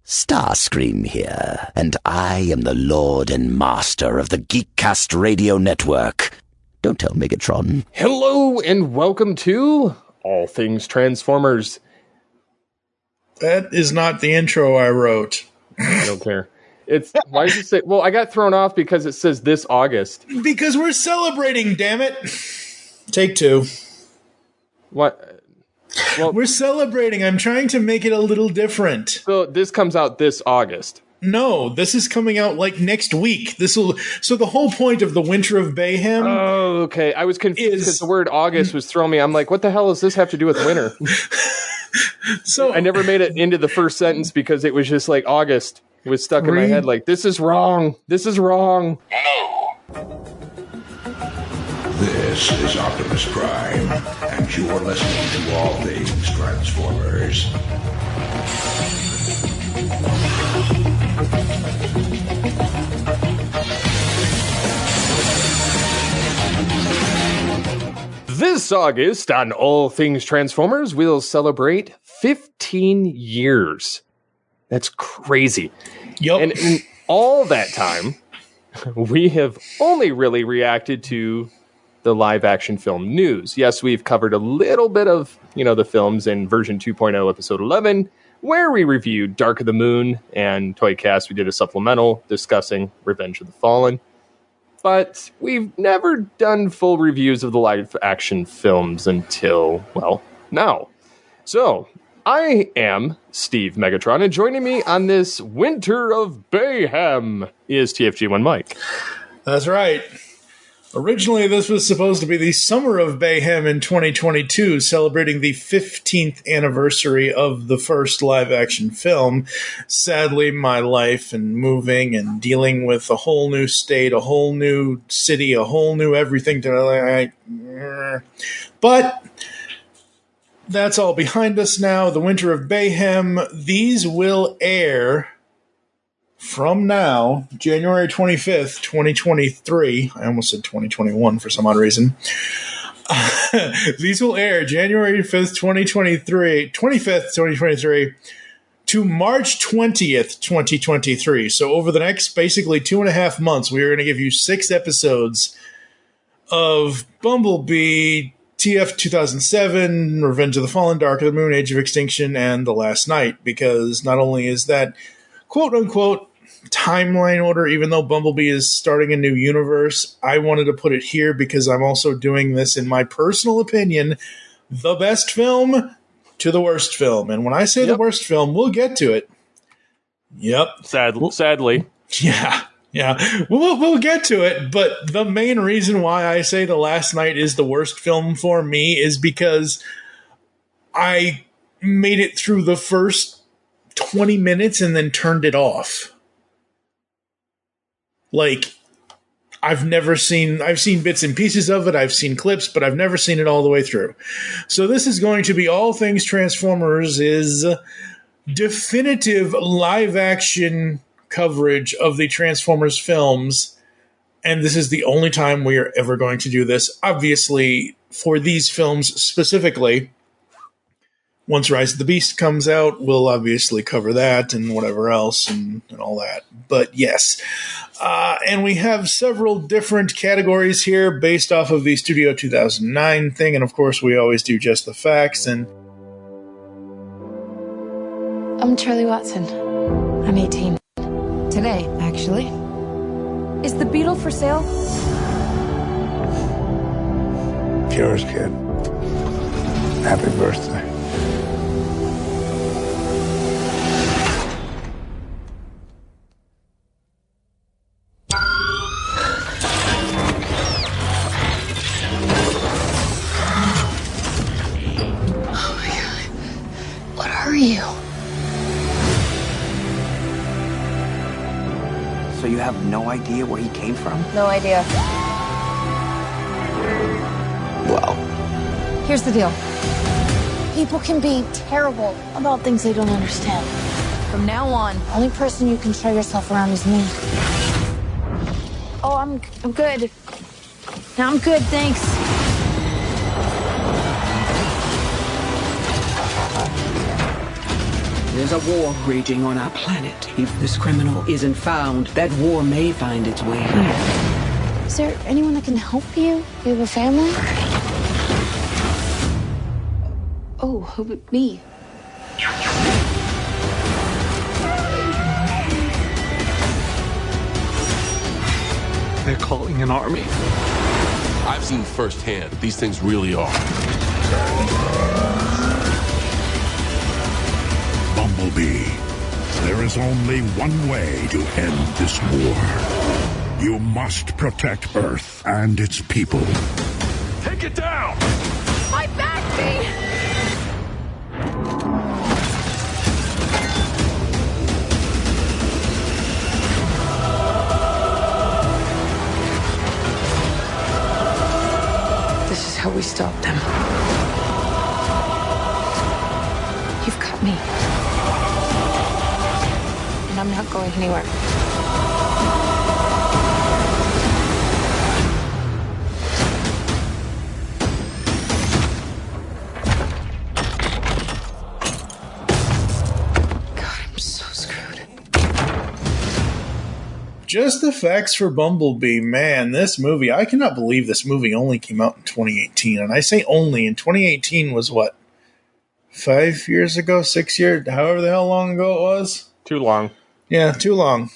Starscream here, and I am the Lord and Master of the Geekcast Radio Network. Don't tell Megatron. Hello, and welcome to All Things Transformers. That is not the intro I wrote. I don't care. Why does it say... Well, I got thrown off because it says this August. Because we're celebrating, damn it. Take two. What? Well, we're celebrating. I'm trying to make it a little different. So this comes out this August. No, this is coming out like next week. So the whole point of the Winter of Bayhem. Oh, okay. I was confused because the word August was throwing me. I'm like, what the hell does this have to do with winter? So I never made it into the first sentence because it was just like August. It was stuck in my head like, this is wrong. This is wrong. No. This is Optimus Prime, and you're listening to All Things Transformers. This August on All Things Transformers, we'll celebrate 15 years. That's crazy. Yep. And in all that time, we have only really reacted to the live-action film news. Yes, we've covered a little bit of, the films in version 2.0, episode 11, where we reviewed Dark of the Moon, and Toycast, we did a supplemental discussing Revenge of the Fallen. But we've never done full reviews of the live-action films until, well, now. So, I am Steve Megatron, and joining me on this Winter of Bayhem is TFG1 Mike. That's right. Originally, this was supposed to be the Summer of Bayhem in 2022, celebrating the 15th anniversary of the first live-action film. Sadly, my life and moving and dealing with a whole new state, a whole new city, a whole new everything. But that's all behind us now. The Winter of Bayhem. These will air from now, January 25th, 2023. I almost said 2021 for some odd reason. These will air January 5th, 2023 to March 20th, 2023. So over the next basically 2.5 months, we are going to give you 6 episodes of Bumblebee, TF 2007, Revenge of the Fallen, Dark of the Moon, Age of Extinction, and The Last Night. Because not only is that quote-unquote timeline order, even though Bumblebee is starting a new universe, I wanted to put it here because I'm also doing this, in my personal opinion, the best film to the worst film. And when I say the worst film, we'll get to it. Yep. Sadly. Yeah. We'll get to it, but the main reason why I say The Last Night is the worst film for me is because I made it through the first 20 minutes and then turned it off. Like, I've seen bits and pieces of it, I've seen clips, but I've never seen it all the way through. So this is going to be All Things Transformers' is definitive live-action coverage of the Transformers films, and this is the only time we are ever going to do this. Obviously, for these films specifically, once Rise of the Beast comes out, we'll obviously cover that and whatever else and all that. But yes. And we have several different categories here based off of the Studio 2009 thing. And of course, we always do Just the Facts. And I'm Charlie Watson. I'm 18. Today, actually. Is the Beetle for sale? Yours, kid. Happy birthday. You. So you have no idea where he came from? No idea. Well. Here's the deal. People can be terrible about things they don't understand. From now on, the only person you can show yourself around is me. Oh, I'm good. No, I'm good, thanks. There's a war raging on our planet. If this criminal isn't found, that war may find its way here. Is there anyone that can help you? You have a family? Oh, who but me? They're calling an army. I've seen firsthand these things really are. Bumblebee, there is only one way to end this war. You must protect Earth and its people. Take it down! My back, me! This is how we stop them. You've got me. And I'm not going anywhere. Just the facts for Bumblebee. Man, this movie, I cannot believe this movie only came out in 2018. And I say only, and 2018 was what? 5 years ago? 6 years? However the hell long ago it was? Too long. Yeah, too long.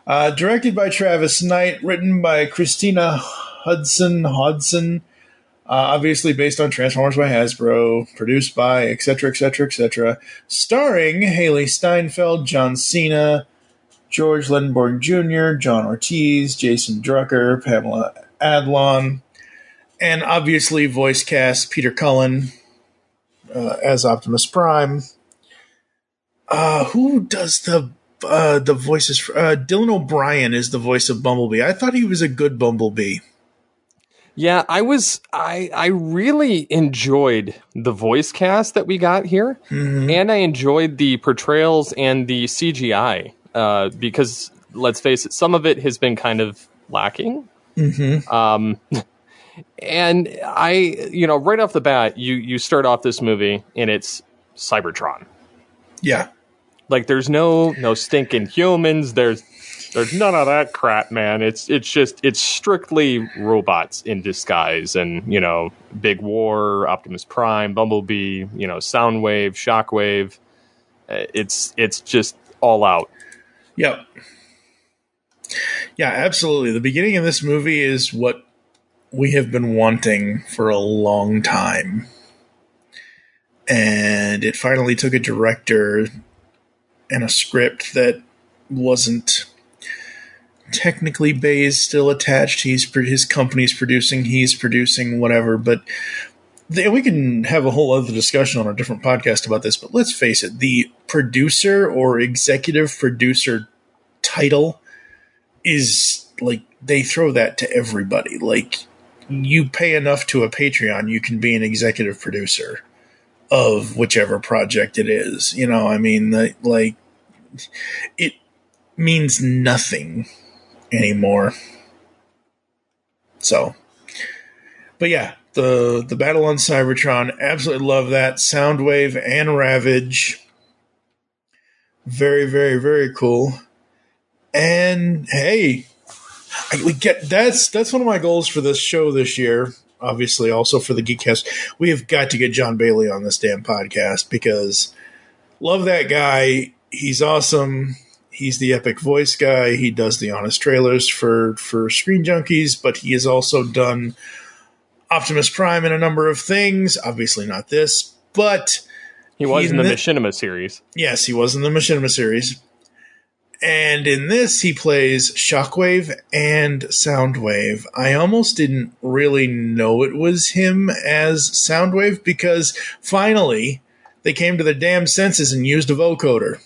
Directed by Travis Knight, written by Christina Hodson. Obviously based on Transformers by Hasbro, produced by etc., etc., etc. Starring Haley Steinfeld, John Cena, George Lenborg Jr., John Ortiz, Jason Drucker, Pamela Adlon, and obviously voice cast Peter Cullen as Optimus Prime. Who does the voices? Dylan O'Brien is the voice of Bumblebee. I thought he was a good Bumblebee. Yeah, I really enjoyed the voice cast that we got here, and I enjoyed the portrayals and the CGI. Because let's face it, some of it has been kind of lacking. And right off the bat, you start off this movie and it's Cybertron. Yeah. Like there's no stinking humans. There's none of that crap, man. It's strictly robots in disguise and, Big War, Optimus Prime, Bumblebee, Soundwave, Shockwave. It's just all out. Yep. Yeah, absolutely. The beginning of this movie is what we have been wanting for a long time. And it finally took a director and a script that wasn't technically Bay's still attached. His company's producing, he's producing, whatever. But we can have a whole other discussion on a different podcast about this, but let's face it, the producer or executive producer title is like, they throw that to everybody. Like, you pay enough to a Patreon, you can be an executive producer of whichever project it is. It means nothing anymore. So, but yeah. The battle on Cybertron, absolutely love that. Soundwave and Ravage. Very, very, very cool. And hey, that's one of my goals for this show this year. Obviously, also for the Geekcast. We have got to get John Bailey on this damn podcast because love that guy. He's awesome. He's the epic voice guy. He does the honest trailers for Screen Junkies, but he has also done Optimus Prime in a number of things. Obviously not this, but he was in the Machinima series. Yes, he was in the Machinima series. And in this, he plays Shockwave and Soundwave. I almost didn't really know it was him as Soundwave because finally they came to their damn senses and used a vocoder.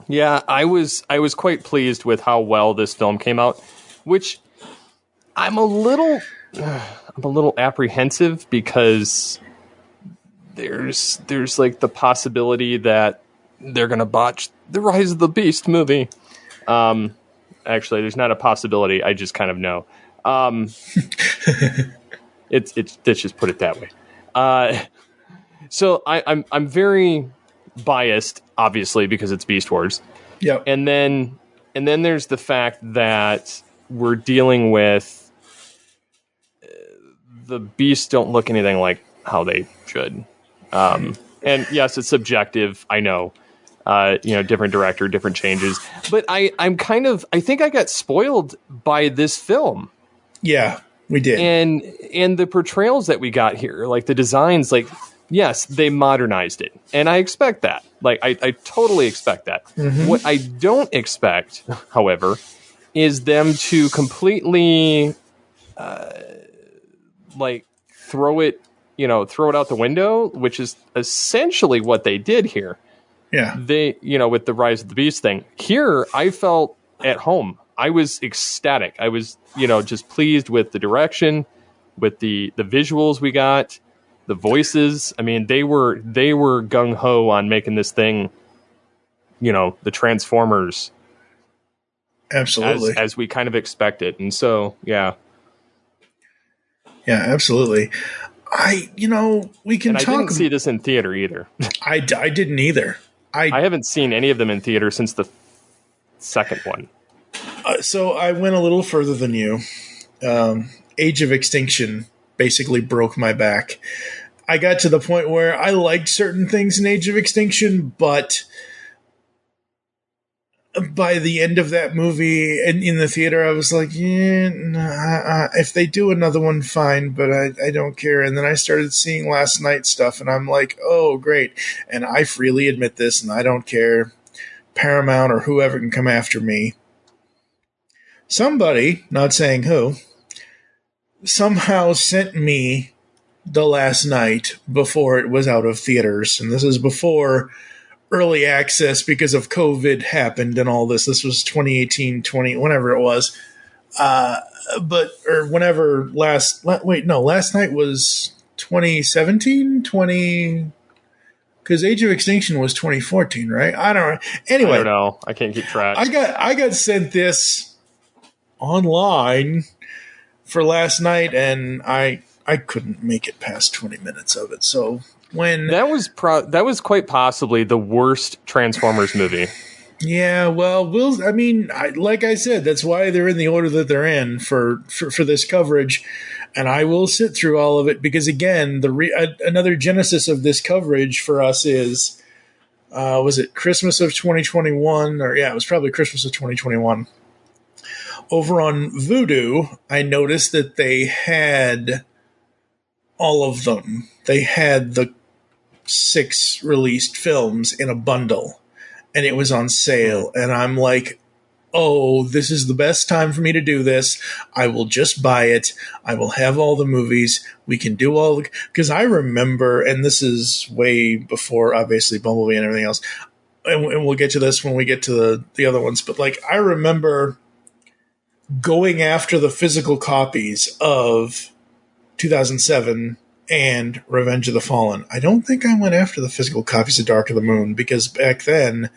Yeah, I was quite pleased with how well this film came out, which I'm a little apprehensive because there's like the possibility that they're gonna botch the Rise of the Beast movie. Actually, there's not a possibility. I just kind of know. Let's just put it that way. So I'm very biased, obviously, because it's Beast Wars. Yep. And then there's the fact that we're dealing with the beasts don't look anything like how they should. And yes, it's subjective. I know, different director, different changes, but I think I got spoiled by this film. Yeah, we did. And the portrayals that we got here, like the designs, like, yes, they modernized it. And I expect that. Like, I totally expect that. Mm-hmm. What I don't expect, however, is them to completely, throw it out the window, which is essentially what they did here. Yeah. They, with the Rise of the Beast thing. Here, I felt at home. I was ecstatic. I was, just pleased with the direction, with the visuals we got, the voices. I mean, they were gung-ho on making this thing, the Transformers. Absolutely. As we kind of expected. And so, yeah. Yeah, absolutely. We can talk. I didn't see this in theater either. I didn't either. I haven't seen any of them in theater since the second one. So I went a little further than you. Age of Extinction basically broke my back. I got to the point where I liked certain things in Age of Extinction, but by the end of that movie and in the theater, I was like, if they do another one, fine, but I don't care. And then I started seeing last night stuff, and I'm like, oh, great. And I freely admit this, and I don't care. Paramount or whoever can come after me. Somebody, not saying who, somehow sent me the last night before it was out of theaters. And this is before early access because of COVID happened and all this. This was 2018, whenever it was. Last night was 2017, because Age of Extinction was 2014, right? I don't know. Anyway. I don't know. I can't keep track. I got sent this online for last night, and I couldn't make it past 20 minutes of it. So when that was quite possibly the worst Transformers movie. Yeah, well, like I said, that's why they're in the order that they're in for this coverage, and I will sit through all of it because, again, another genesis of this coverage for us is, was it Christmas of 2021? It was probably Christmas of 2021. Over on Vudu, I noticed that they had all of them. They had the 6 released films in a bundle, and it was on sale. And I'm like, oh, this is the best time for me to do this. I will just buy it. I will have all the movies. We can do all because I remember, and this is way before, obviously, Bumblebee and everything else, and we'll get to this when we get to the other ones, but I remember going after the physical copies of 2007 and Revenge of the Fallen. I don't think I went after the physical copies of Dark of the Moon because back then,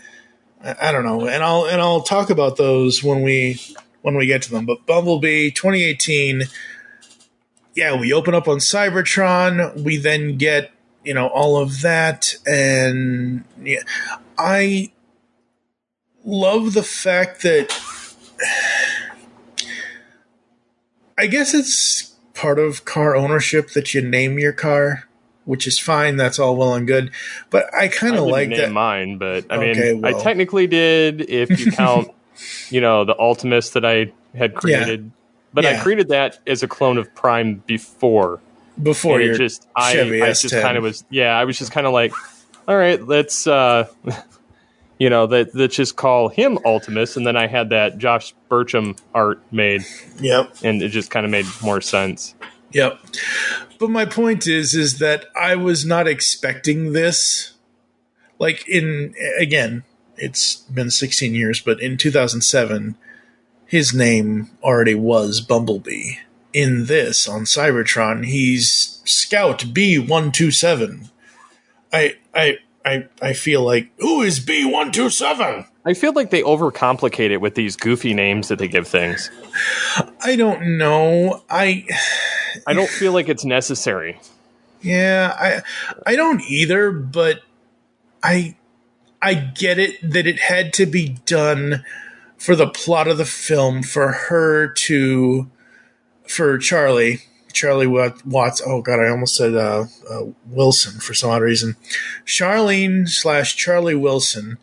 I don't know, and I'll talk about those when we get to them. But Bumblebee 2018, yeah, we open up on Cybertron. We then get all of that, and yeah, I love the fact that. I guess it's part of car ownership that you name your car, which is fine. That's all well and good. But I kind of like that. Mine, but I technically did if you count, the Ultimus that I had created. Yeah. But I created that as a clone of Prime before your Chevy S10. I just kind of was. Yeah, I was just kind of like, all right, let's. Let's just call him Ultimus, and then I had that Josh Burcham art made. Yep. And it just kind of made more sense. Yep. But my point is that I was not expecting this. Again, it's been 16 years, but in 2007, his name already was Bumblebee. In this, on Cybertron, he's Scout B127. I feel like, who is B127? I feel like they overcomplicate it with these goofy names that they give things. I don't know. I don't feel like it's necessary. Yeah, I don't either, but I I get it that it had to be done for the plot of the film for Charlie Watts. Oh God, I almost said Wilson for some odd reason. Charlene/Charlie Wilson.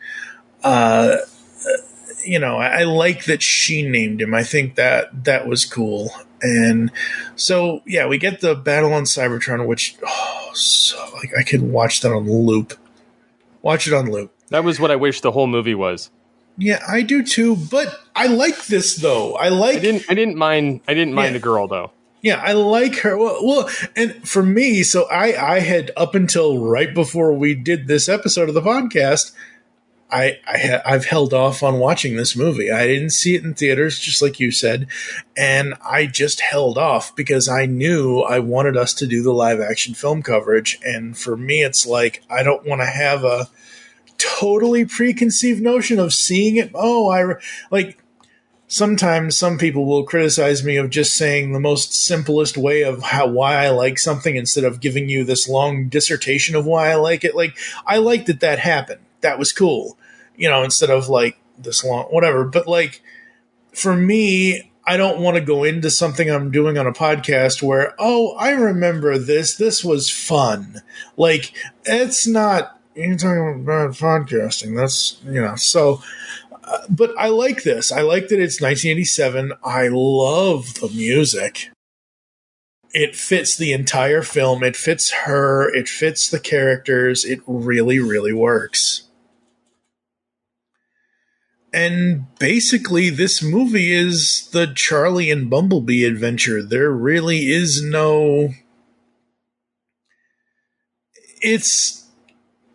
I like that she named him. I think that was cool. And so, yeah, we get the battle on Cybertron, which, I could watch that on loop. Watch it on loop. That was what I wish the whole movie was. Yeah, I do too. But I like this though. I didn't mind the girl though. Yeah, I like her. Well, and for me, so I had up until right before we did this episode of the podcast, I've held off on watching this movie. I didn't see it in theaters, just like you said, and I just held off because I knew I wanted us to do the live action film coverage. And for me, it's like I don't want to have a totally preconceived notion of seeing it. Sometimes some people will criticize me of just saying the most simplest way of why I like something instead of giving you this long dissertation of why I like it. Like, I liked that happened. That was cool. Instead of like this long, whatever. But like, for me, I don't want to go into something I'm doing on a podcast where, I remember this. This was fun. Like, it's not, you're talking about podcasting. That's, so, but I like this. I like that it's 1987. I love the music. It fits the entire film. It fits her. It fits the characters. It really, really works. And basically, this movie is the Charlie and Bumblebee adventure. There really is no... It's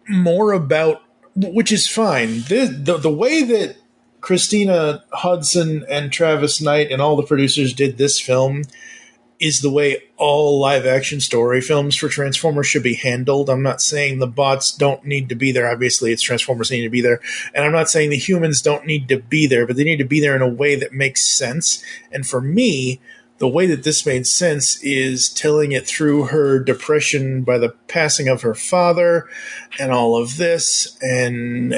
more about... Which is fine. The way that Christina Hodson and Travis Knight and all the producers did this film is the way all live-action story films for Transformers should be handled. I'm not saying the bots don't need to be there. Obviously, it's Transformers that need to be there. And I'm not saying the humans don't need to be there, but they need to be there in a way that makes sense. And for me, the way that this made sense is telling it through her depression by the passing of her father and all of this. And,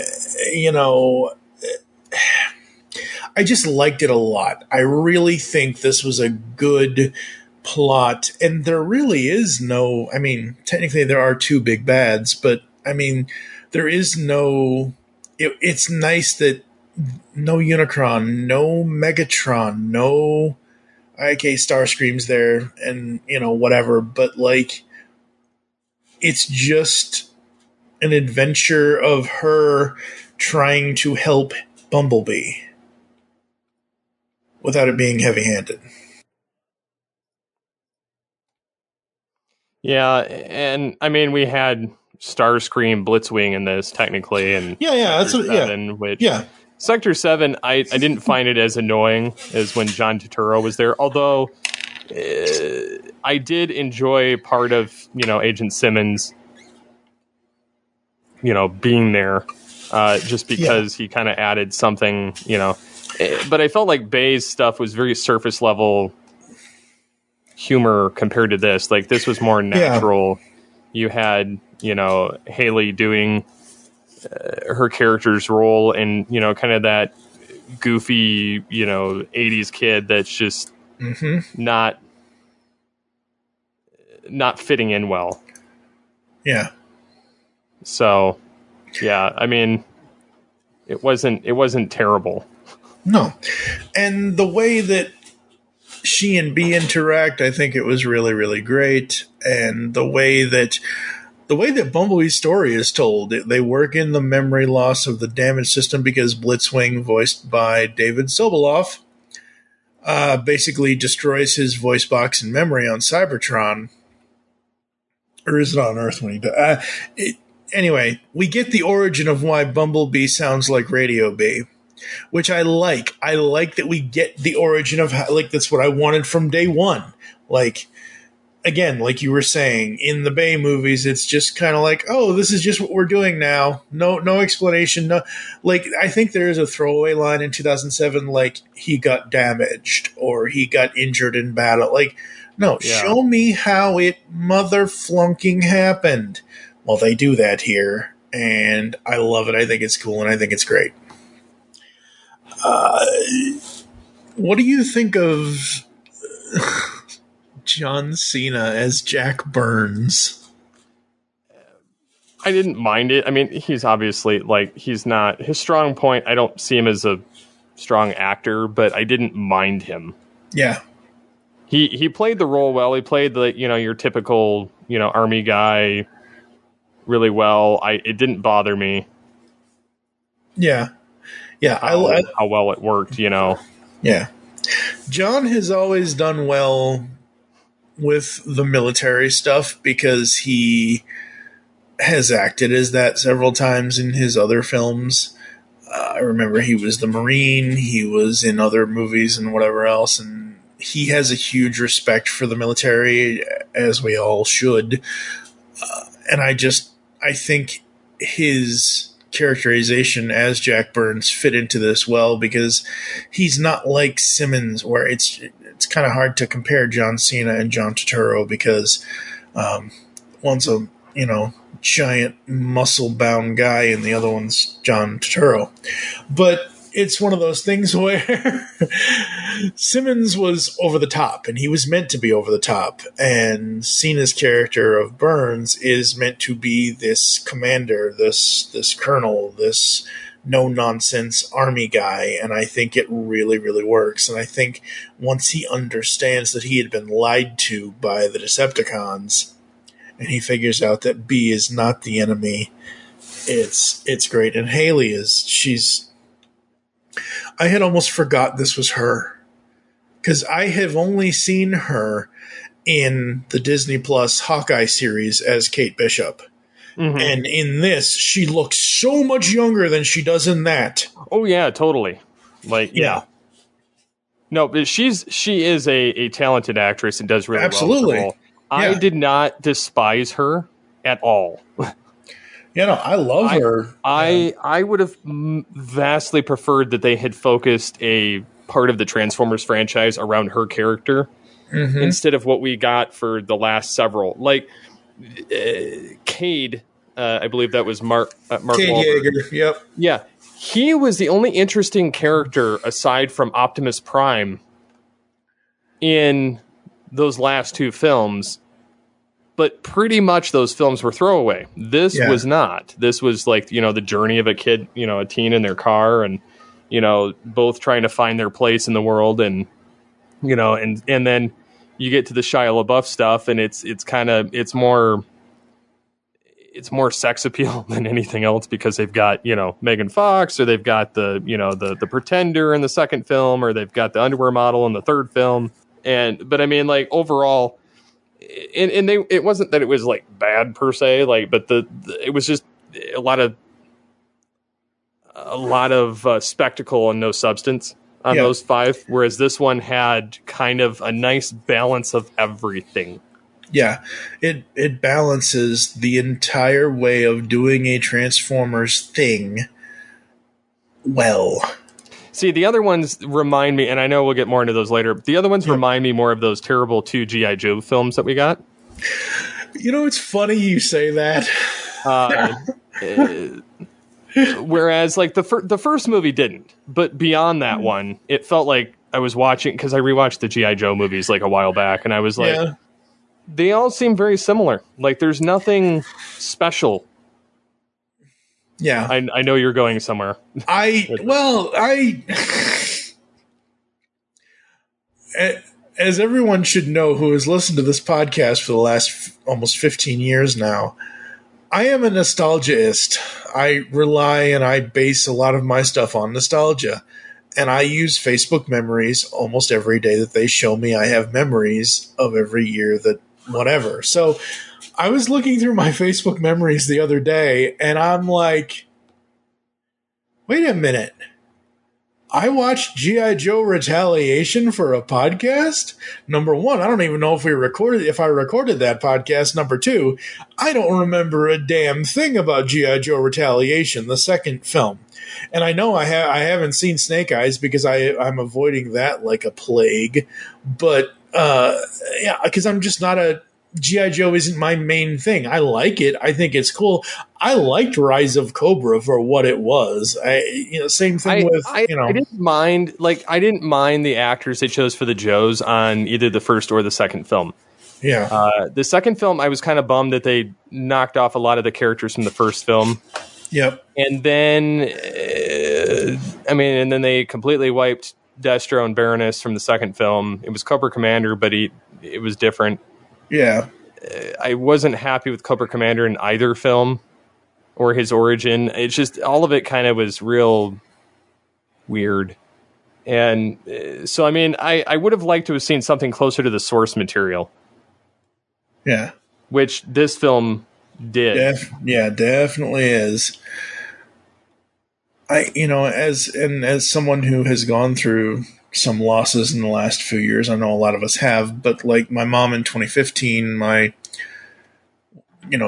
I just liked it a lot. I really think this was a good plot, and there really is no, technically there are two big bads, but there is no, it's nice that no Unicron, no Megatron, no, okay, Starscream's there, and, whatever, but, like, it's just an adventure of her trying to help Bumblebee without it being heavy-handed. Yeah, and we had Starscream, Blitzwing in this technically, and Sector 7, which Sector 7, I didn't find it as annoying as when John Turturro was there. Although I did enjoy part of Agent Simmons, being there, just because he kind of added something, But I felt like Bay's stuff was very surface level humor compared to this. Like, this was more natural. You had, Haley doing her character's role and, kind of that goofy, 80s kid that's just not fitting in well. Yeah. So, yeah, it wasn't terrible. No. And the way that she and B interact, I think it was really, really great. And the way that Bumblebee's story is told, they work in the memory loss of the damage system because Blitzwing, voiced by David Soboleff, basically destroys his voice box and memory on Cybertron. Or is it on Earth when he died? Anyway, we get the origin of why Bumblebee sounds like Radio Bee, which I like. I like that we get the origin of how, like, that's what I wanted from day one. Like, again, like you were saying, in the Bay movies, it's just kind of like, oh, this is just what we're doing now. No explanation. No, like, I think there is a throwaway line in 2007, like, he got damaged or he got injured in battle. Like, no, show me how it mother flunking happened. Well, they do that here. and I love it. I think it's cool, and I think it's great. What do you think of John Cena as Jack Burns? I didn't mind it. I mean, he's obviously, he's not... His strong point, I don't see him as a strong actor, but I didn't mind him. Yeah. He played the role well. He played your typical, army guy really well. It didn't bother me. Yeah. Yeah. How well it worked, Yeah. John has always done well with the military stuff because he has acted as that several times in his other films. I remember he was the Marine. He was in other movies and whatever else, and he has a huge respect for the military, as we all should. And I think his characterization as Jack Burns fit into this well because he's not like Simmons, where it's kind of hard to compare John Cena and John Turturro because one's a giant muscle-bound guy and the other one's John Turturro. But it's one of those things where Simmons was over the top, and he was meant to be over the top. And Cena's character of Burns is meant to be this commander, this colonel, this no-nonsense army guy. And I think it really, really works. And I think once he understands that he had been lied to by the Decepticons, and he figures out that B is not the enemy, it's great. And Haley I had almost forgot this was her, because I have only seen her in the Disney Plus Hawkeye series as Kate Bishop. Mm-hmm. And in this, she looks so much younger than she does in that. Oh, yeah, totally. Yeah. No, but she is a talented actress and does really Absolutely. well. Absolutely. I did not despise her at all. I love her. I would have vastly preferred that they had focused a part of the Transformers franchise around her character instead of what we got for the last several. Like Cade, I believe that was Mark Cade Wahlberg. Yeager. Yep. Yeah, he was the only interesting character aside from Optimus Prime in those last two films. But pretty much those films were throwaway. This was not. This was the journey of a kid, a teen in their car and, both trying to find their place in the world. And, and then you get to the Shia LaBeouf stuff and it's more sex appeal than anything else because they've got, Megan Fox, or they've got the Pretender in the second film, or they've got the underwear model in the third film. But I mean, overall, and it wasn't that it was bad per se, but it was just a lot of spectacle and no substance on those five, whereas this one had kind of a nice balance of everything. Yeah, it balances the entire way of doing a Transformers thing well. See, the other ones remind me, and I know we'll get more into those later, but the other ones remind me more of those terrible 2 G.I. Joe films that we got. It's funny you say that. Whereas, the first movie didn't. But beyond that one, it felt like I was watching, because I rewatched the G.I. Joe movies a while back, and I was they all seem very similar. There's nothing special. Yeah. I know you're going somewhere. as everyone should know who has listened to this podcast for the last almost 15 years now, I am a nostalgiaist. I rely and I base a lot of my stuff on nostalgia. And I use Facebook memories almost every day that they show me. I have memories of every year that whatever. So I was looking through my Facebook memories the other day, and I'm like, wait a minute. I watched G.I. Joe Retaliation for a podcast? Number one, I don't even know if I recorded that podcast. Number two, I don't remember a damn thing about G.I. Joe Retaliation, the second film. And I know I haven't seen Snake Eyes because I'm avoiding that like a plague. But, because I'm just not G.I. Joe isn't my main thing. I like it. I think it's cool. I liked Rise of Cobra for what it was. Same thing I didn't mind. Like, I didn't mind the actors they chose for the Joes on either the first or the second film. Yeah. The second film, I was kind of bummed that they knocked off a lot of the characters from the first film. Yep. And then, and then they completely wiped Destro and Baroness from the second film. It was Cobra Commander, but it was different. Yeah. I wasn't happy with Cobra Commander in either film or his origin. It's just, all of it kind of was real weird. And so, I would have liked to have seen something closer to the source material. Yeah. Which this film did. Definitely is. As someone who has gone through some losses in the last few years, I know a lot of us have, but like my mom in 2015, my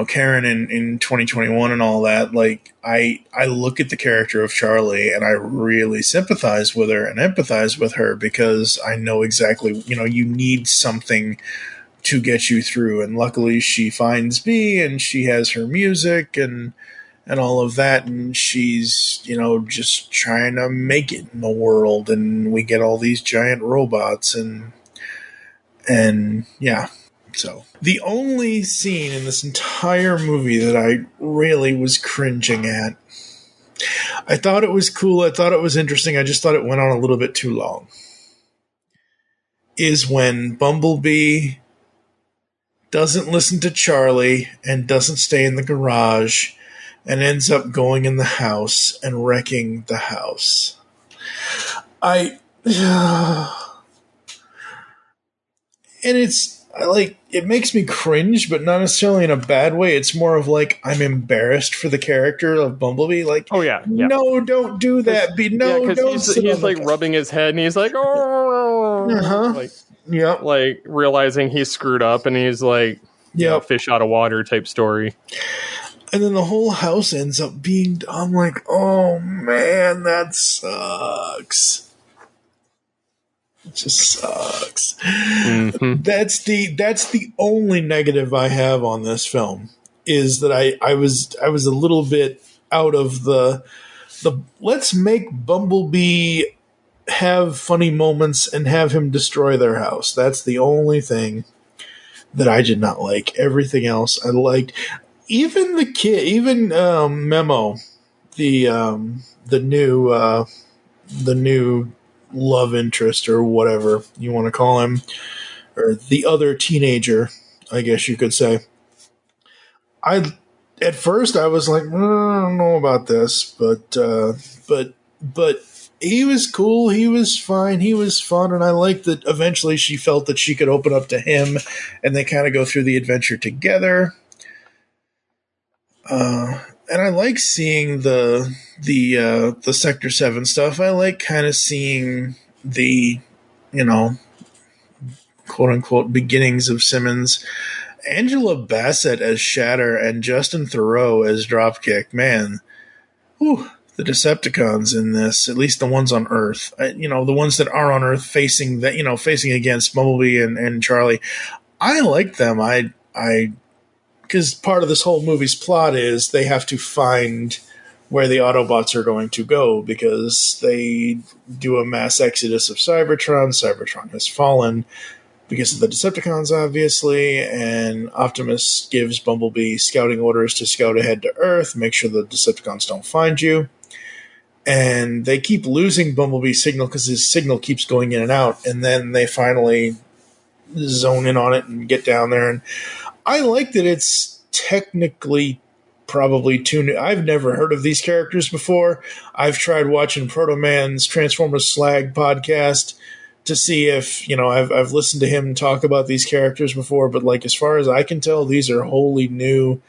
Karen in 2021 and all that, like I look at the character of Charlie and I really sympathize with her and empathize with her, because I know exactly, you need something to get you through, and luckily she finds B and she has her music and all of that, and she's, just trying to make it in the world, and we get all these giant robots and yeah. So the only scene in this entire movie that I really was cringing at, I thought it was cool, I thought it was interesting, I just thought it went on a little bit too long, is when Bumblebee doesn't listen to Charlie and doesn't stay in the garage and ends up going in the house and wrecking the house. And it's like, it makes me cringe, but not necessarily in a bad way. It's more of like, I'm embarrassed for the character of Bumblebee. Like, oh yeah. No, don't do that. Don't. He's like rubbing his head and he's like, oh, like realizing he's screwed up, and he's like, fish out of water type story. And then the whole house ends up being, I'm like, oh man, that sucks. It just sucks. Mm-hmm. That's the only negative I have on this film, is that I was a little bit out of the let's make Bumblebee have funny moments and have him destroy their house. That's the only thing that I did not like. Everything else I liked. Even the kid, even Memo, the new love interest, or whatever you want to call him, or the other teenager, I guess you could say. At first I was like, I don't know about this, but he was cool, he was fine, he was fun, and I liked that eventually she felt that she could open up to him, and they kind of go through the adventure together. And I like seeing the Sector 7 stuff. I like kind of seeing the, quote unquote beginnings of Simmons. Angela Bassett as Shatter and Justin Theroux as Dropkick. Man, whew, the Decepticons in this, at least the ones on Earth, the ones that are on Earth facing against Bumblebee and Charlie. I like them. Because part of this whole movie's plot is they have to find where the Autobots are going to go, because they do a mass exodus of Cybertron. Cybertron has fallen because of the Decepticons, obviously, and Optimus gives Bumblebee scouting orders to scout ahead to Earth, make sure the Decepticons don't find you. And they keep losing Bumblebee's signal because his signal keeps going in and out, and then they finally zone in on it and get down there. And I like that it's technically probably too new. I've never heard of these characters before. I've tried watching Proto Man's Transformers Slag podcast to see if, I've listened to him talk about these characters before, but like, as far as I can tell, these are wholly new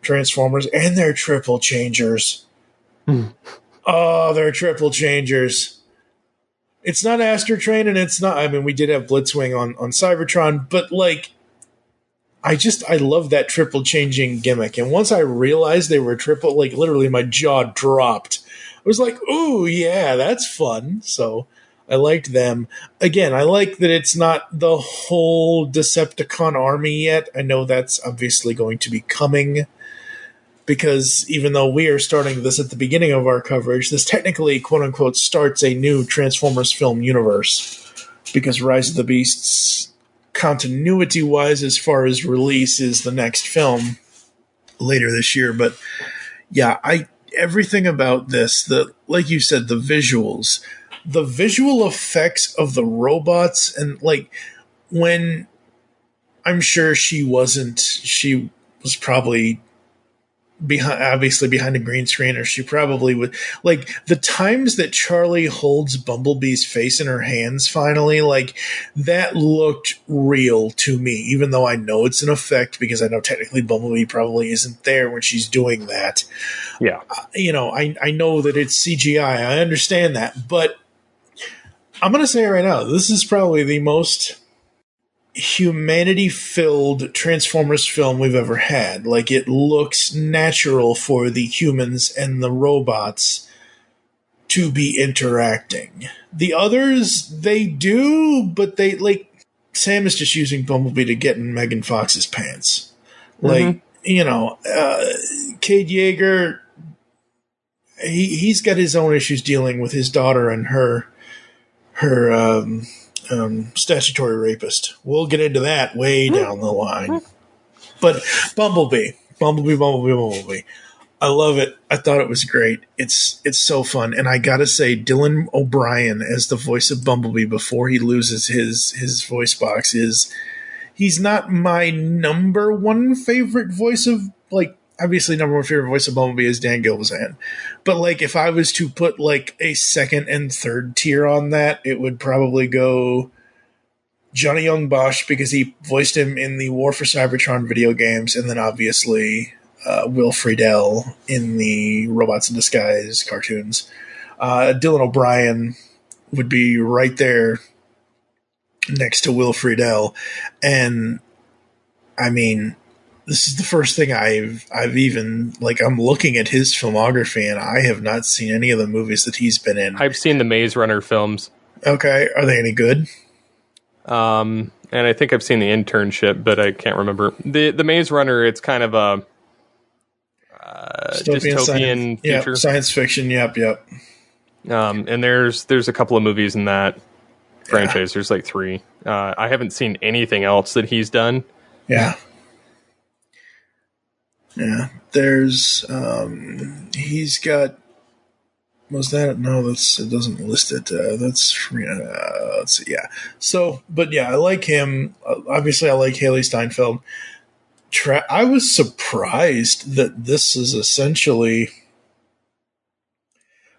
Transformers, and they're triple changers. Oh, they're triple changers. It's not Astrotrain, and it's not, we did have Blitzwing on Cybertron, but like, I love that triple changing gimmick. And once I realized they were triple, like literally my jaw dropped. I was like, ooh, yeah, that's fun. So I liked them. Again, I like that it's not the whole Decepticon army yet. I know that's obviously going to be coming, because even though we are starting this at the beginning of our coverage, this technically, quote-unquote, starts a new Transformers film universe, because Rise of the Beasts, continuity-wise, as far as release, is the next film later this year. But yeah, everything about this, like you said, the visuals, the visual effects of the robots, and like when I'm sure she was probably behind a green screen, or she probably would, like the times that Charlie holds Bumblebee's face in her hands finally, like that looked real to me, even though I know it's an effect, because I know technically Bumblebee probably isn't there when she's doing that. Yeah. I know that it's CGI. I understand that, but I'm going to say right now, this is probably the most humanity-filled Transformers film we've ever had. Like, it looks natural for the humans and the robots to be interacting. The others, they do, but they, like, Sam is just using Bumblebee to get in Megan Fox's pants. Like, Cade Yeager, he's got his own issues dealing with his daughter and her statutory rapist. We'll get into that way down the line. But Bumblebee. I love it. I thought it was great. It's so fun. And I gotta say, Dylan O'Brien as the voice of Bumblebee before he loses his voice box he's not my number one favorite voice of, like, obviously number one favorite voice of Bumblebee is Dan Gilvezan. But like if I was to put like a second and third tier on that, it would probably go Johnny Young Bosch, because he voiced him in the War for Cybertron video games, and then obviously Will Friedle in the Robots in Disguise cartoons. Dylan O'Brien would be right there next to Will Friedle. And I mean, this is the first thing I've even, like, I'm looking at his filmography, and I have not seen any of the movies that he's been in. I've seen the Maze Runner films. Okay. Are they any good? And I think I've seen The Internship, but I can't remember. The Maze Runner, it's kind of a dystopian future. Science fiction, yep. And there's a couple of movies in that franchise. There's like 3. I haven't seen anything else that he's done. Yeah. Yeah, there's he's got, was that, no, it doesn't list it. Let's see, yeah. So, but yeah, I like him. Obviously, I like Haley Steinfeld. I was surprised that this is essentially,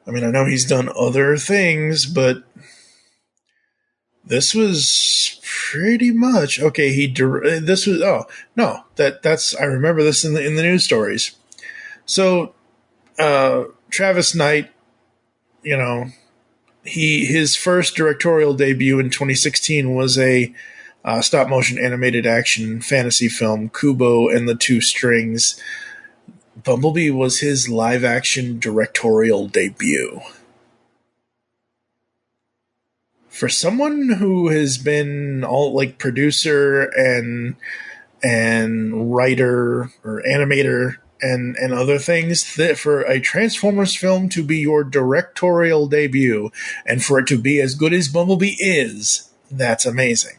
I mean, I know he's done other things, but this was pretty much okay. This was, oh no, that's I remember this in the news stories. So Travis Knight, his first directorial debut in 2016 was a stop motion animated action fantasy film, Kubo and the Two Strings. Bumblebee was his live action directorial debut. For someone who has been all like producer and writer or animator and other things, that for a Transformers film to be your directorial debut and for it to be as good as Bumblebee is, that's amazing.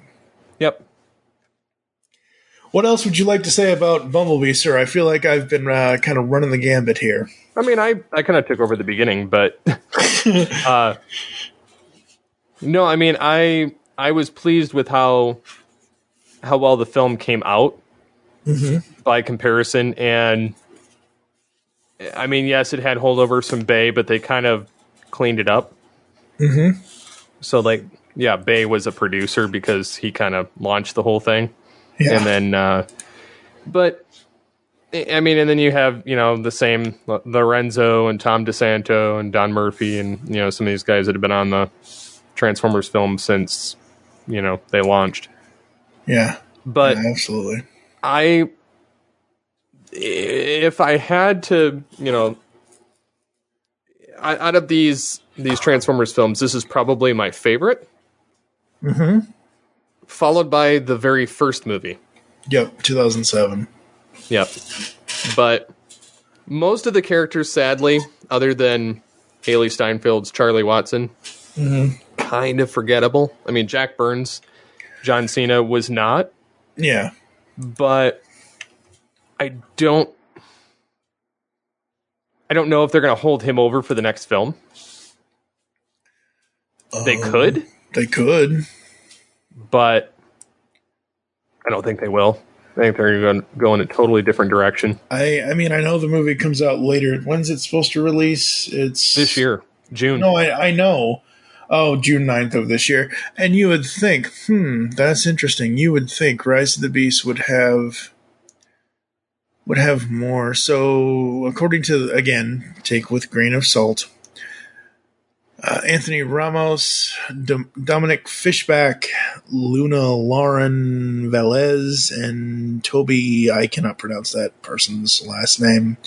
Yep. What else would you like to say about Bumblebee, sir? I feel like I've been kind of running the gambit here. I mean, I kind of took over the beginning, but no, I mean, I was pleased with how well the film came out by comparison. And I mean, yes, it had holdovers from Bay, but they kind of cleaned it up. Mm-hmm. So, like, yeah, Bay was a producer because he kind of launched the whole thing. Yeah. And then, but I mean, and then you have, the same Lorenzo and Tom DeSanto and Don Murphy and, some of these guys that have been on the Transformers film since, they launched. Yeah. But yeah, absolutely. If I had to, out of these Transformers films, this is probably my favorite. Mm-hmm. Followed by the very first movie. Yep, 2007. Yep. But most of the characters, sadly, other than Haley Steinfeld's Charlie Watson, kind of forgettable. I mean, Jack Burns, John Cena was not. Yeah. But I don't know if they're going to hold him over for the next film. They could. They could. But I don't think they will. I think they're going to go in a totally different direction. I mean, I know the movie comes out later. When's it supposed to release? It's this year, June. No, I know. Oh, June 9th of this year. And you would think, that's interesting. You would think Rise of the Beast would have more. So, according to, again, take with grain of salt, Anthony Ramos, Dominic Fishback, Luna Lauren Velez, and Toby, I cannot pronounce that person's last name.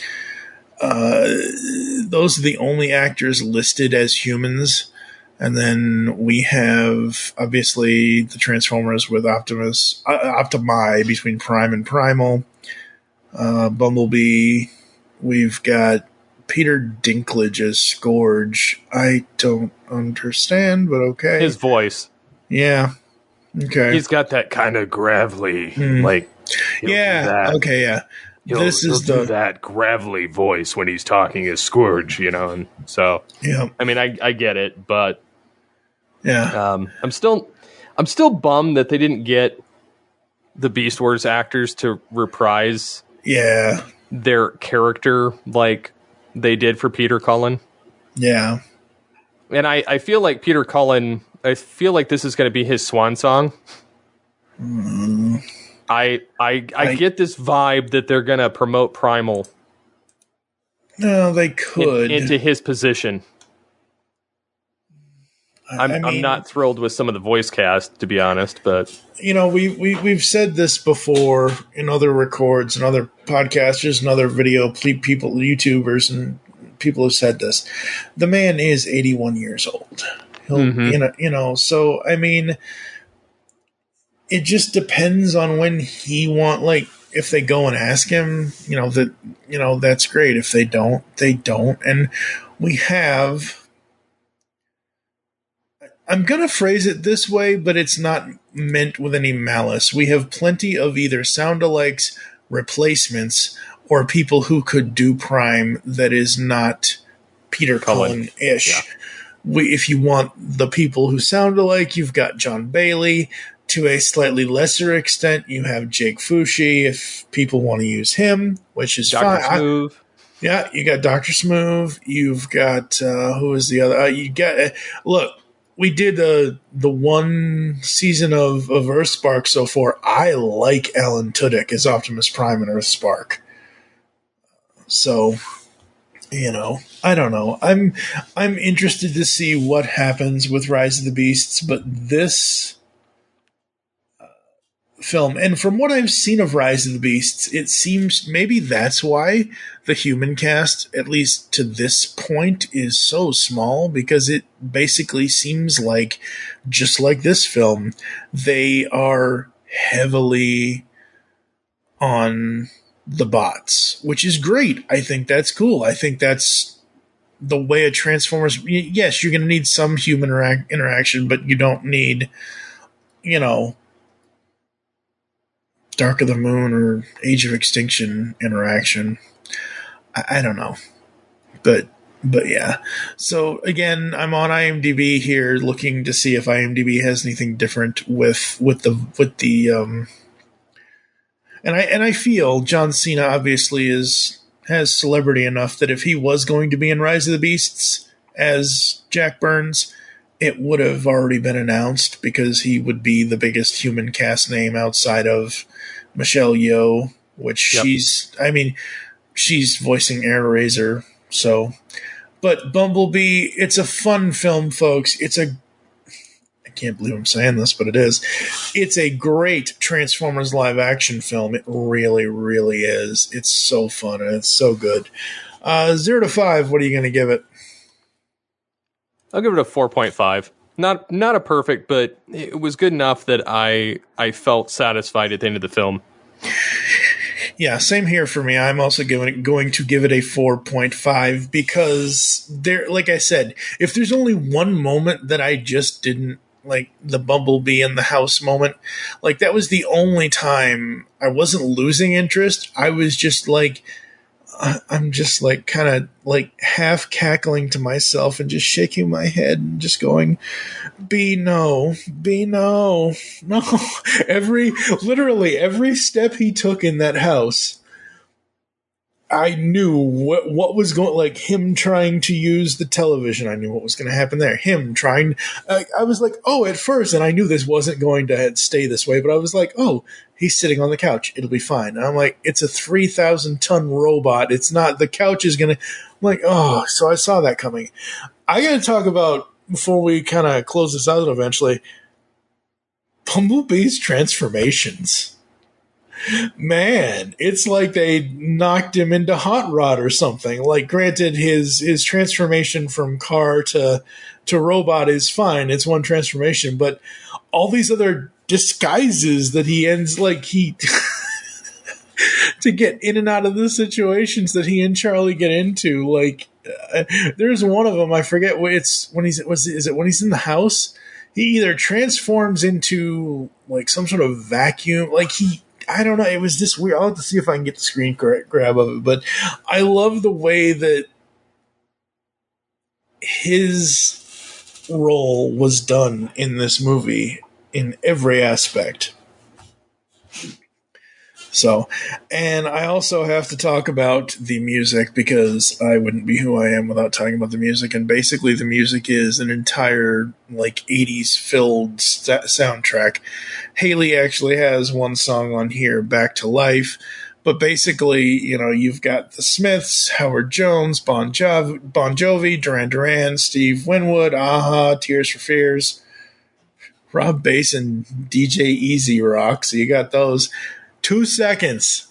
Those are the only actors listed as humans. And then we have, obviously, the Transformers with Optimi between Prime and Primal. Bumblebee. We've got Peter Dinklage as Scourge. I don't understand, but okay. His voice. Yeah. Okay. He's got that kind of gravelly, like... Yeah. Okay, yeah. He'll do that gravelly voice when he's talking as Scourge, and so... Yeah. I mean, I get it, but... Yeah. I'm still bummed that they didn't get the Beast Wars actors to reprise their character like they did for Peter Cullen. Yeah. And I feel like Peter Cullen, I feel like this is going to be his swan song. I get this vibe that they're going to promote Primal. No, they could. Into his position. I'm not thrilled with some of the voice cast, to be honest, but we've said this before in other records and other podcasters and other video people, YouTubers, and people have said this. The man is 81 years old. He'll, so I mean, it just depends on when he if they go and ask him, that's great. If they don't, they don't. And we have. I'm going to phrase it this way, but it's not meant with any malice. We have plenty of either sound-alikes, replacements, or people who could do Prime that is not Peter Cullen-ish. Yeah. If you want the people who sound alike, you've got John Bailey. To a slightly lesser extent, you have Jake Fushi, if people want to use him, which is Dr. fine. Smooth. Yeah, you got Dr. Smooth. You've got, who is the other? You got, look. We did the one season of Earthspark so far. I like Alan Tudyk as Optimus Prime in Earthspark. So, I don't know. I'm interested to see what happens with Rise of the Beasts, but this film, and from what I've seen of Rise of the Beasts, it seems maybe that's why the human cast, at least to this point, is so small, because it basically seems like, just like this film, they are heavily on the bots, which is great. I think that's cool. I think that's the way a Transformers... Yes, you're going to need some human interaction, but you don't need, Dark of the Moon or Age of Extinction interaction. I don't know. But yeah. So again, I'm on IMDb here looking to see if IMDb has anything different with the and I feel John Cena obviously has celebrity enough that if he was going to be in Rise of the Beasts as Jack Burns, it would have already been announced, because he would be the biggest human cast name outside of Michelle Yeoh, which she's voicing Air Razor. So, but Bumblebee, it's a fun film, folks. I can't believe I'm saying this, but it is. It's a great Transformers live action film. It really, really is. It's so fun and it's so good. 0 to 5, what are you going to give it? I'll give it a 4.5. Not a perfect, but it was good enough that I felt satisfied at the end of the film. Yeah, same here for me. I'm also going to give it a 4.5 because there, like I said, if there's only one moment that I just didn't like, the Bumblebee in the house moment, like that was the only time I wasn't losing interest. I was just like, I'm just like kind of like half cackling to myself and just shaking my head and just going, B no. Literally every step he took in that house, I knew what was going, like him trying to use the television. I knew what was going to happen there. Him trying, I was like, oh, at first, and I knew this wasn't going to stay this way, but I was like, oh, he's sitting on the couch. It'll be fine. And I'm like, it's a 3,000-ton robot. It's not, the couch is going to, I'm like, oh, so I saw that coming. I got to talk about, before we kind of close this out eventually, Bumblebee's transformations. Man, it's like they knocked him into Hot Rod or something. Like, granted, his transformation from car to robot is fine. It's one transformation, but all these other disguises that he ends, like, he to get in and out of the situations that he and Charlie get into. Like, there's one of them, I forget what it's when is it when he's in the house? He either transforms into like some sort of vacuum, like I don't know. It was just weird. I'll have to see if I can get the screen grab of it. But I love the way that his role was done in this movie in every aspect. So, and I also have to talk about the music because I wouldn't be who I am without talking about the music. And basically the music is an entire like 80s filled soundtrack. Haley actually has one song on here, Back to Life. But basically, you know, you've got the Smiths, Howard Jones, Bon Jovi, Duran Duran, Steve Winwood, Aha, Tears for Fears, Rob Bass, and DJ Easy Rock. So you got those. 2 seconds.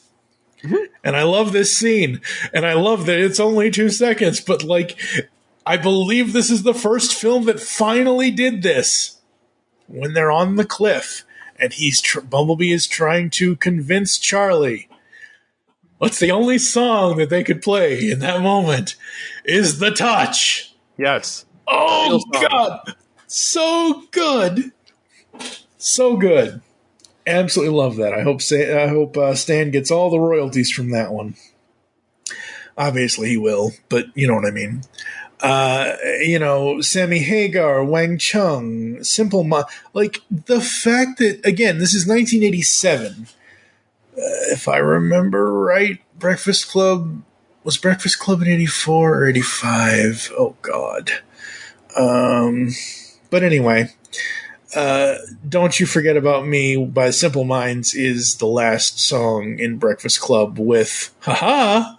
And I love this scene. And I love that it's only 2 seconds. But, like, I believe this is the first film that finally did this. When they're on the cliff and Bumblebee is trying to convince Charlie. What's the only song that they could play in that moment is The Touch. Yes. Oh, God. So good. So good. Absolutely love that. I hope Stan gets all the royalties from that one. Obviously he will, but you know what I mean. You know, Sammy Hagar, Wang Chung, like the fact that, again, this is 1987. If I remember right, was Breakfast Club in 84 or 85? Oh God. But anyway, Don't You Forget About Me by Simple Minds is the last song in Breakfast Club with Haha.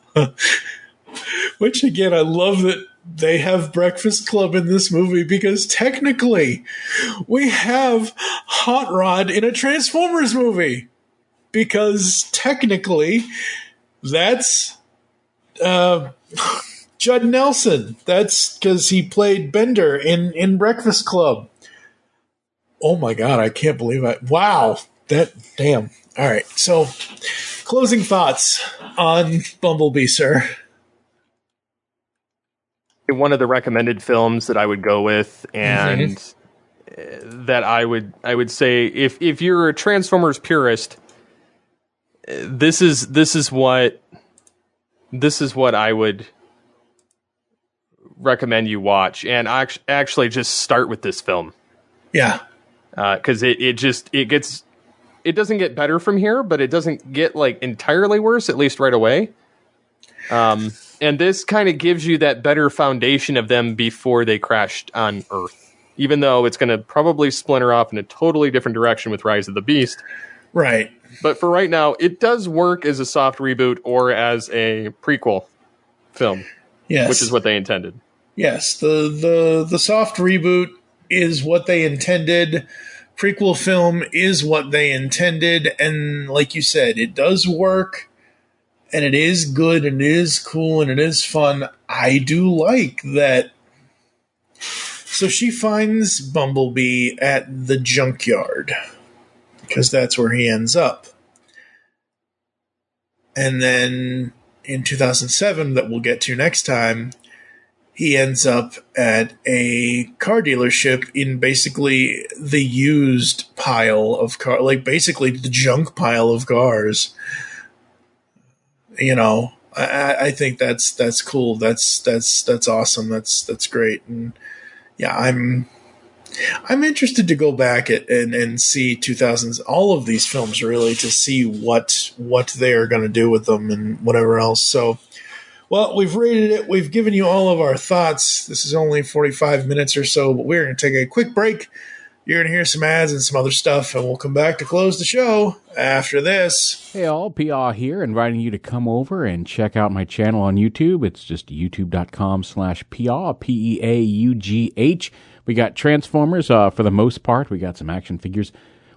Which, again, I love that they have Breakfast Club in this movie because technically we have Hot Rod in a Transformers movie. Because technically that's Judd Nelson. That's because he played Bender in Breakfast Club. Oh my God, I can't believe it. Wow. Damn. All right. So, closing thoughts on Bumblebee, sir. One of the recommended films that I would go with, and that I would say if you're a Transformers purist, this is what I would recommend you watch, and actually just start with this film. Yeah. Because it doesn't get better from here, but it doesn't get like entirely worse, at least right away. And this kind of gives you that better foundation of them before they crashed on Earth, even though it's going to probably splinter off in a totally different direction with Rise of the Beast. Right. But for right now, it does work as a soft reboot or as a prequel film. Yes. Which is what they intended. Yes. The soft reboot is what they intended. Prequel film is what they intended. And like you said, it does work. And it is good, and it is cool, and it is fun. I do like that So she finds Bumblebee at the junkyard, because that's where he ends up. And then in 2007, that we'll get to next time, he ends up at a car dealership in basically the used pile of cars, like basically the junk pile of cars. You know, I think that's cool. That's awesome. That's great. And yeah, I'm interested to go back and see 2000s, all of these films really, to see what they are going to do with them and whatever else. So, well, we've rated it. We've given you all of our thoughts. This is only 45 minutes or so, but we're going to take a quick break. You're going to hear some ads and some other stuff, and we'll come back to close the show after this. Hey all, PR here, inviting you to come over and check out my channel on YouTube. It's just youtube.com/PR, PEAUGH. We got Transformers for the most part. We got some action figures.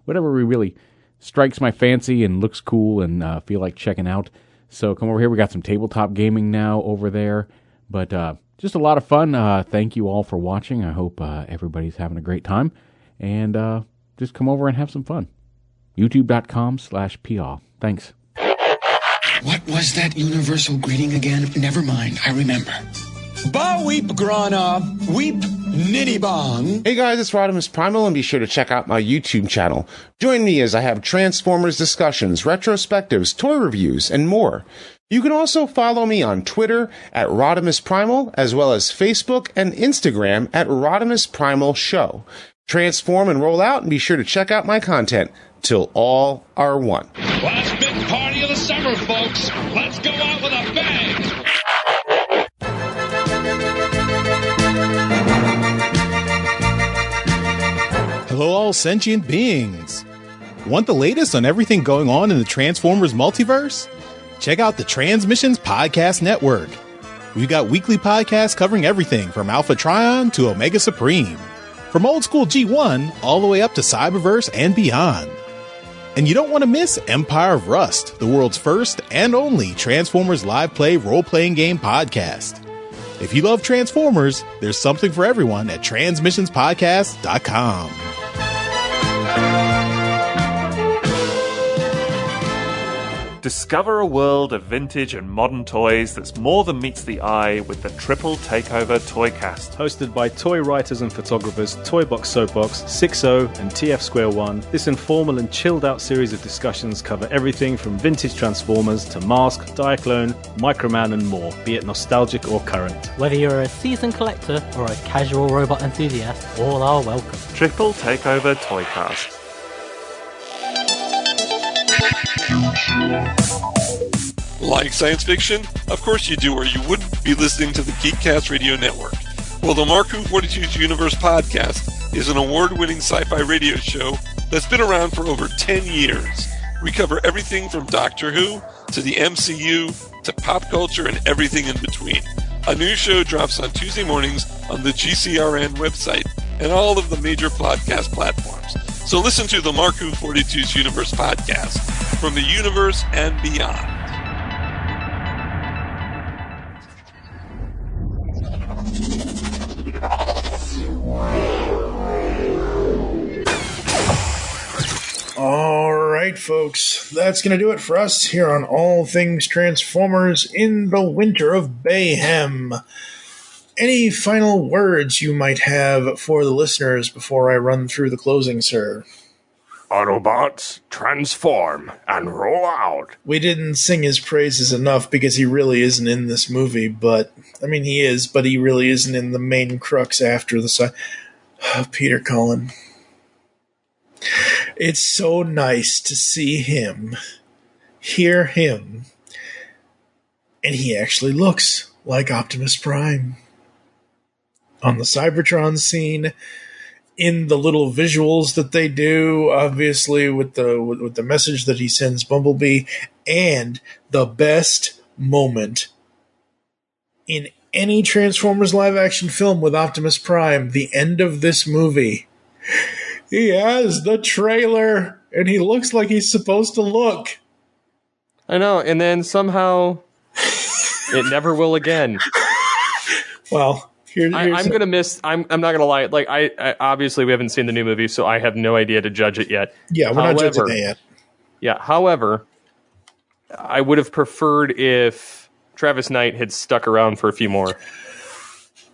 Whatever really strikes my fancy and looks cool and feel like checking out. So come over here. We got some tabletop gaming now over there. But just a lot of fun. Thank you all for watching. I hope everybody's having a great time. And just come over and have some fun. youtube.com/PR. Thanks. What was that universal greeting again? Never mind, I remember. Ba weep grana, weep nitty bong. Hey guys, it's Rodimus Primal, and be sure to check out my YouTube channel. Join me as I have Transformers discussions, retrospectives, toy reviews, and more. You can also follow me on Twitter at Rodimus Primal, as well as Facebook and Instagram at Rodimus Primal Show. Transform and roll out, and be sure to check out my content till all are one. Last big party of the summer, folks. Let's go out with a bang. Hello, all sentient beings. Want the latest on everything going on in the Transformers multiverse? Check out the Transmissions Podcast Network. We've got weekly podcasts covering everything from Alpha Trion to Omega Supreme. From old school G1 all the way up to Cyberverse and beyond. And you don't want to miss Empire of Rust, the world's first and only Transformers live play role-playing game podcast. If you love Transformers, there's something for everyone at transmissionspodcast.com. Discover a world of vintage and modern toys that's more than meets the eye with the Triple Takeover Toycast. Hosted by toy writers and photographers Toy Box Soapbox, 6O, and TF Square 1, this informal and chilled out series of discussions cover everything from vintage Transformers to Mask, Diaclone, Microman, and more, be it nostalgic or current. Whether you're a seasoned collector or a casual robot enthusiast, all are welcome. Triple Takeover Toycast. Like science fiction? Of course you do, or you wouldn't be listening to the Geekcast Radio Network. Well, the Mark Who 42's Universe podcast is an award-winning sci-fi radio show that's been around for over 10 years. We cover everything from Doctor Who to the MCU to pop culture and everything in between. A new show drops on Tuesday mornings on the GCRN website and all of the major podcast platforms. So listen to the Mark Who 42's Universe podcast from the universe and beyond. All right, folks, that's going to do it for us here on All Things Transformers in the Winter of Bayhem. Any final words you might have for the listeners before I run through the closing, sir? Autobots, transform and roll out. We didn't sing his praises enough because he really isn't in this movie, but, I mean, he is, but he really isn't in the main crux after the side. Peter Cullen. It's so nice to see him, hear him, and he actually looks like Optimus Prime. On the Cybertron scene, in the little visuals that they do, obviously with the message that he sends Bumblebee, and the best moment in any Transformers live-action film with Optimus Prime, the end of this movie. He has the trailer, and he looks like he's supposed to look. I know, and then somehow it never will again. Well, I'm gonna miss. I'm not gonna lie. Like I obviously we haven't seen the new movie, so I have no idea to judge it yet. Yeah, we're not judging it yet. Yeah. However, I would have preferred if Travis Knight had stuck around for a few more.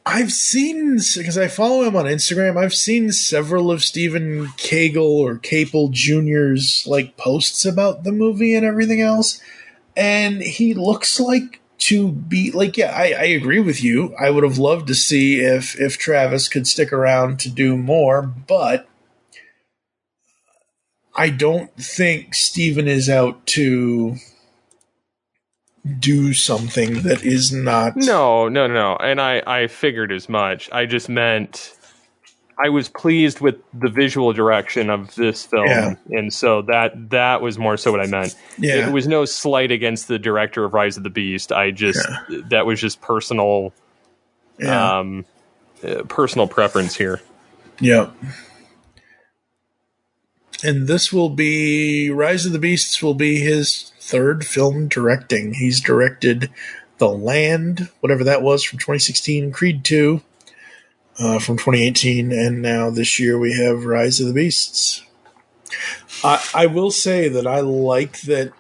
I've seen, because I follow him on Instagram, I've seen several of Stephen Capel Jr.'s like posts about the movie and everything else, and he looks like to be like, yeah, I agree with you. I would have loved to see if Travis could stick around to do more, but I don't think Stephen is out to do something that is not... No. And I figured as much. I just meant I was pleased with the visual direction of this film. Yeah. And so that was more so what I meant. Yeah. It was no slight against the director of Rise of the Beast. That was just personal, personal preference here. Yeah. And this will be... Rise of the Beasts will be his third film directing. He's directed The Land, whatever that was, from 2016, Creed 2 from 2018, and now this year we have Rise of the Beasts. I will say that I like that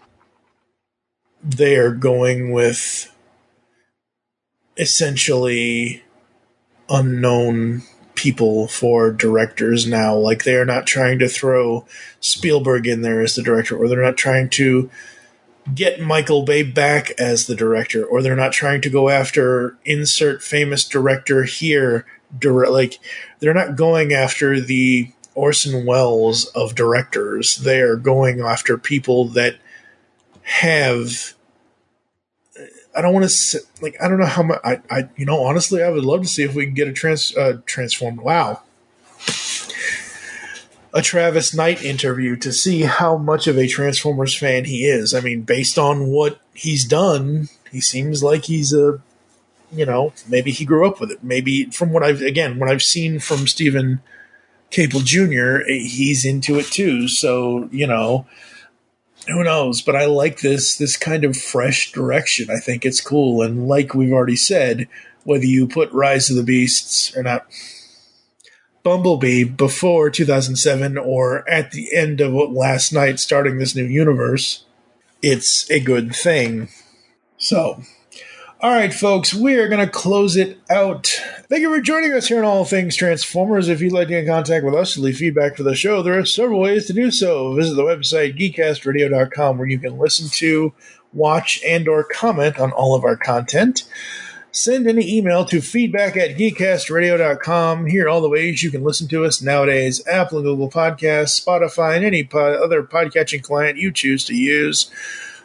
they are going with essentially unknown people for directors now. Like, they are not trying to throw Spielberg in there as the director, or they're not trying to get Michael Bay back as the director, or they're not trying to go after insert famous director here. Like, they're not going after the Orson Welles of directors. They are going after people that have... I don't want to say, like, I don't know how much... honestly, I would love to see if we can get a Transformed... Wow. A Travis Knight interview to see how much of a Transformers fan he is. I mean, based on what he's done, he seems like he's a, maybe he grew up with it. Maybe from what I've seen from Stephen Capel Jr., he's into it too. So, who knows? But I like this kind of fresh direction. I think it's cool. And like we've already said, whether you put Rise of the Beasts or not, Bumblebee before 2007 or at the end of last night starting this new universe, it's a good thing. So, all right, folks, we are going to close it out. Thank you for joining us here on All Things Transformers. If you'd like to get in contact with us to leave feedback for the show, there are several ways to do so. Visit the website, geekcastradio.com, where you can listen to, watch, and or comment on all of our content. Send any email to feedback@geekcastradio.com. Here are all the ways you can listen to us nowadays: Apple and Google Podcasts, Spotify, and any other podcatching client you choose to use.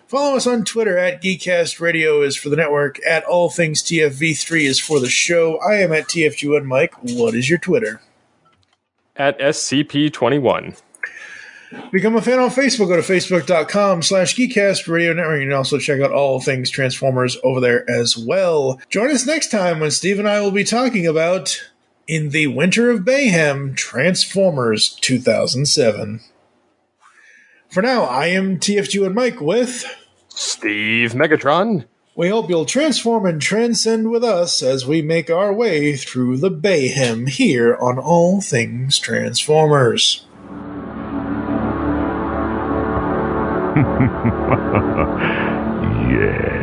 Follow us on Twitter @GeekCastRadio is for the network, @AllThingsTFV3 is for the show. I am @TFG1 Mike. What is your Twitter? @SCP21. Become a fan on Facebook. Go to facebook.com/GeekCastRadio Network. You can also check out All Things Transformers over there as well. Join us next time when Steve and I will be talking about In the Winter of Mayhem, Transformers 2007. For now, I am TFG and Mike with Steve Megatron. We hope you'll transform and transcend with us as we make our way through the mayhem here on All Things Transformers. Yes.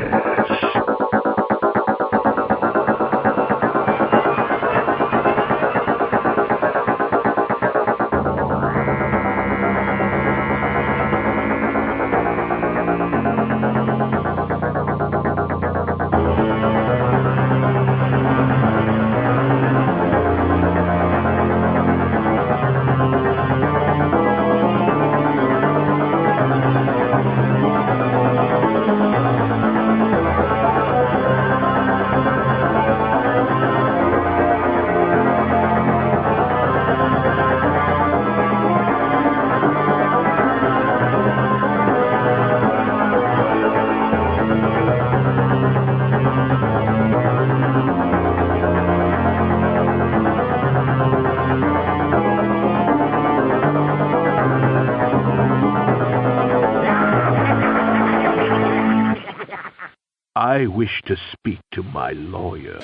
I wish to speak to my lawyer.